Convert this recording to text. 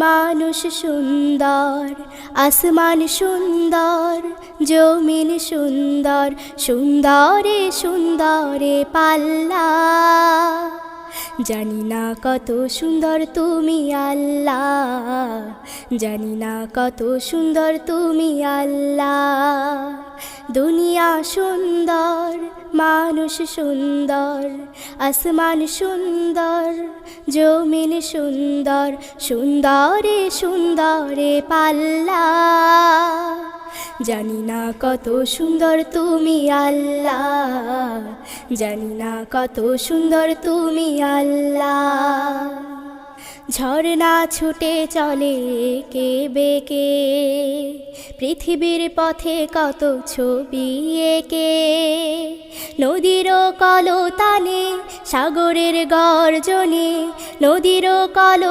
মানুষ সুন্দর, আসমান সুন্দর, জমিন সুন্দর, সুন্দরে সুন্দরে পাল্লা। জানি না কত সুন্দর তুমি আল্লাহ, জানি না কত সুন্দর তুমি আল্লাহ। দুনিয়া সুন্দর, মানুষ সুন্দর, আসমান সুন্দর, জমিন সুন্দর, সুন্দরে সুন্দরে পাল্লা। জানি না কত সুন্দর তুমি আল্লাহ, জানি না কত সুন্দর তুমি আল্লাহ। ঝর্ণা ছুটে চলে এঁকে বেঁকে, পৃথিবীর পথে কত ছবি এঁকে। নদীর কলতানে, সাগরের গর্জনে, নদীর কল